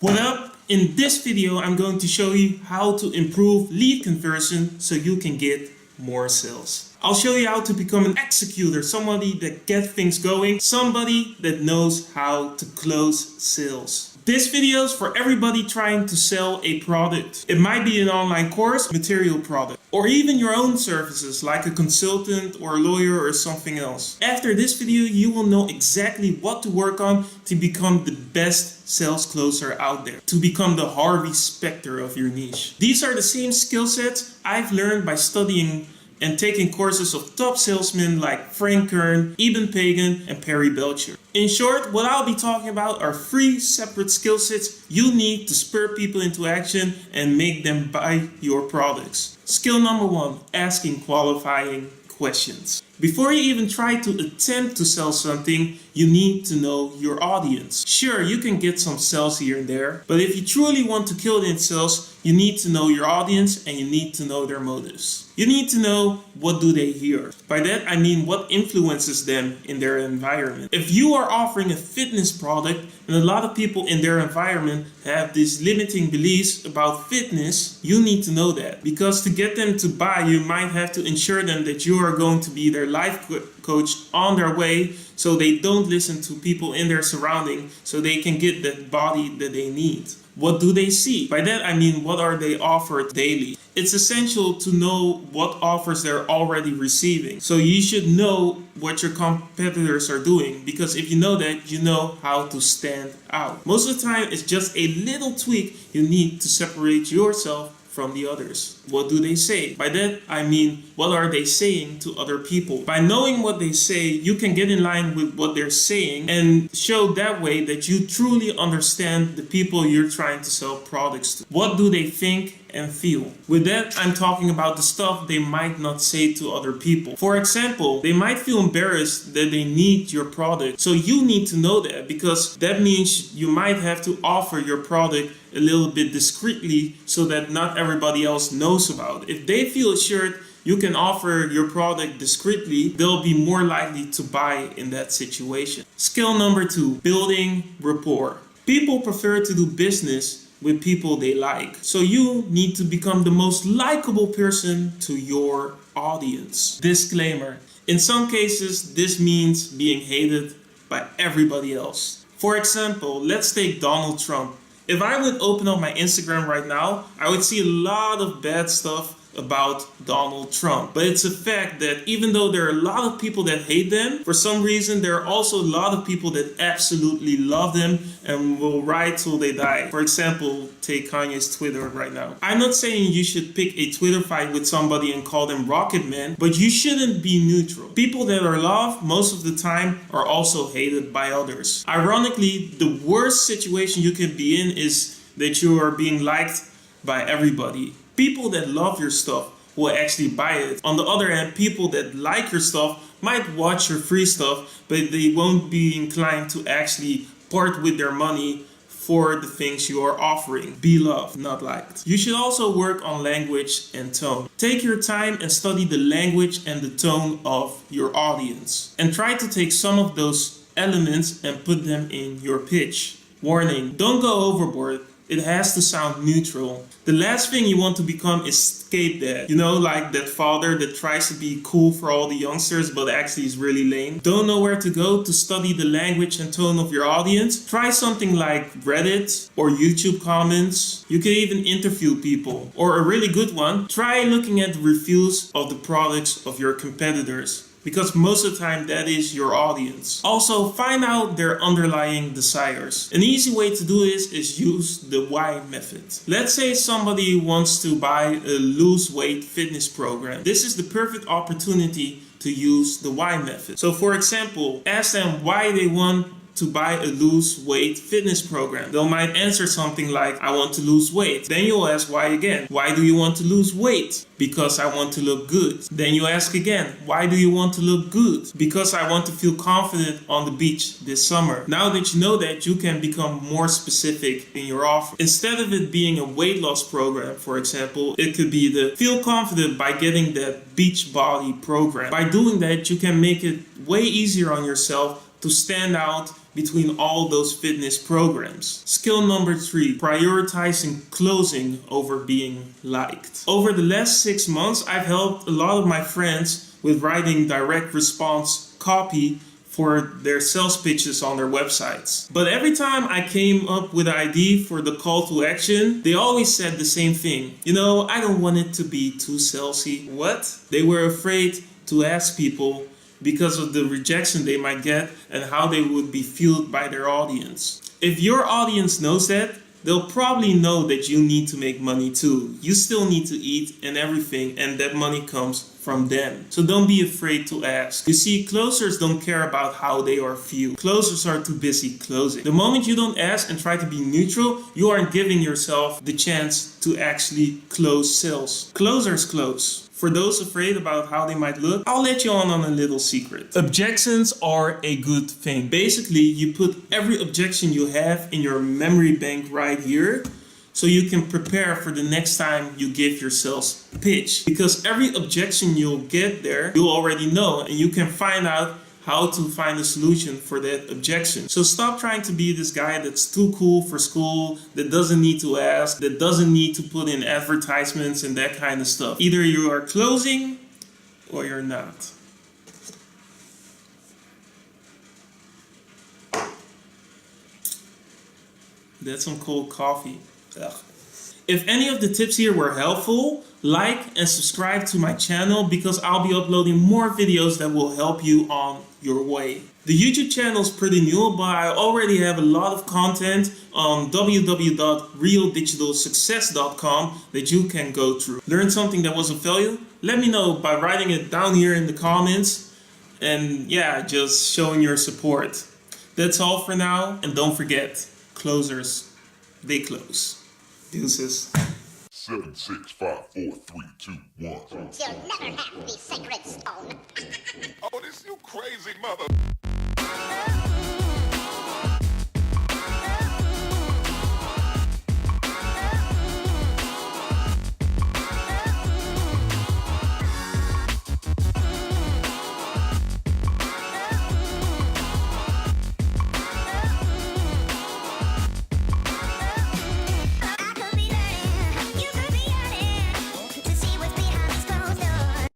What up? In this video, I'm going to show you how to improve lead conversion so you can get more sales. I'll show you how to become an executor, somebody that gets things going, somebody that knows how to close sales. This video is for everybody trying to sell a product. It might be an online course, material product, or even your own services like a consultant or a lawyer or something else. After this video, you will know exactly what to work on to become the best sales closer out there, to become the Harvey Spector of your niche. These are the same skill sets I've learned by studying and taking courses of top salesmen like Frank Kern, Eben Pegan, and Belcher. In short, what I'll be talking about are 3 separate skill sets you need to spur people into action and make them buy your products. Skill number 1, asking qualifying questions. Before you even try to attempt to sell something, you need to know your audience. Sure, you can get some sales here and there, but if you truly want to kill it in sales, you need to know your audience and you need to know their motives. You need to know what do they hear. By that I mean what influences them in their environment. If you are offering a fitness product and a lot of people in their environment have these limiting beliefs about fitness, you need to know that. Because to get them to buy, you might have to ensure them that you are going to be their life coach on their way, so they don't listen to people in their surrounding, so they can get that body that they need. What do they see? By that I mean, what are they offered daily? It's essential to know what offers they're already receiving. So you should know what your competitors are doing, because if you know that, you know how to stand out. Most of the time, it's just a little tweak you need to separate yourself from the others. What do they say? By that I mean, what are they saying to other people? By knowing what they say, you can get in line with what they're saying and show that way that you truly understand the people you're trying to sell products to. What do they think and feel? With that, I'm talking about the stuff they might not say to other people. For example, they might feel embarrassed that they need your product. So you need to know that, because that means you might have to offer your product a little bit discreetly so that not everybody else knows about it. If they feel assured you can offer your product discreetly, they'll be more likely to buy in that situation. Skill number 2, building rapport. People prefer to do business with people they like. So you need to become the most likable person to your audience. Disclaimer: in some cases, this means being hated by everybody else. For example, let's take Donald Trump. If I would open up my Instagram right now, I would see a lot of bad stuff about Donald Trump. But it's a fact that even though there are a lot of people that hate them, for some reason there are also a lot of people that absolutely love them and will ride till they die. For example, take Kanye's Twitter right now. I'm not saying you should pick a Twitter fight with somebody and call them Rocket Man, but you shouldn't be neutral. People that are loved most of the time are also hated by others. Ironically, the worst situation you can be in is that you are being liked by everybody. People that love your stuff will actually buy it. On the other hand, people that like your stuff might watch your free stuff, but they won't be inclined to actually part with their money for the things you are offering. Be loved, not liked. You should also work on language and tone. Take your time and study the language and the tone of your audience. And try to take some of those elements and put them in your pitch. Warning: don't go overboard. It has to sound neutral. The last thing you want to become is scape dad. You know, like that father that tries to be cool for all the youngsters but actually is really lame. Don't know where to go to study the language and tone of your audience? Try something like Reddit or YouTube comments. You can even interview people. Or a really good one, try looking at the reviews of the products of your competitors, because most of the time that is your audience. Also, find out their underlying desires. An easy way to do this is use the why method. Let's say somebody wants to buy a lose weight fitness program. This is the perfect opportunity to use the why method. So for example, ask them why they want to buy a lose weight fitness program. They might answer something like, I want to lose weight. Then you'll ask why again. Why do you want to lose weight? Because I want to look good. Then you ask again, why do you want to look good? Because I want to feel confident on the beach this summer. Now that you know that, you can become more specific in your offer. Instead of it being a weight loss program, for example, it could be the feel confident by getting that beach body program. By doing that, you can make it way easier on yourself to stand out between all those fitness programs. Skill number 3, prioritizing closing over being liked. Over the last 6 months, I've helped a lot of my friends with writing direct response copy for their sales pitches on their websites. But every time I came up with an idea for the call to action, they always said the same thing. You know, I don't want it to be too salesy. What? They were afraid to ask people because of the rejection they might get and how they would be viewed by their audience. If your audience knows that, they'll probably know that you need to make money too. You still need to eat and everything, and that money comes from them. So don't be afraid to ask. You see, closers don't care about how they are viewed. Closers are too busy closing. The moment you don't ask and try to be neutral, you aren't giving yourself the chance to actually close sales. Closers close. For those afraid about how they might look, I'll let you on a little secret. Objections are a good thing. Basically, you put every objection you have in your memory bank right here, so you can prepare for the next time you give your sales pitch. Because every objection you'll get there, you'll already know, and you can find out how to find a solution for that objection. So stop trying to be this guy that's too cool for school, that doesn't need to ask, that doesn't need to put in advertisements and that kind of stuff. Either you are closing or you're not. That's some cold coffee. Ugh. If any of the tips here were helpful, like and subscribe to my channel because I'll be uploading more videos that will help you on your way. The YouTube channel is pretty new, but I already have a lot of content on www.realdigitalsuccess.com that you can go through. Learn something that was of value? Let me know by writing it down here in the comments, and yeah, just showing your support. That's all for now, and don't forget, closers, they close. Deuces. 7, 6, 5, 4, 3, 2, 1. You'll never have the sacred stone. Oh, this you crazy mother.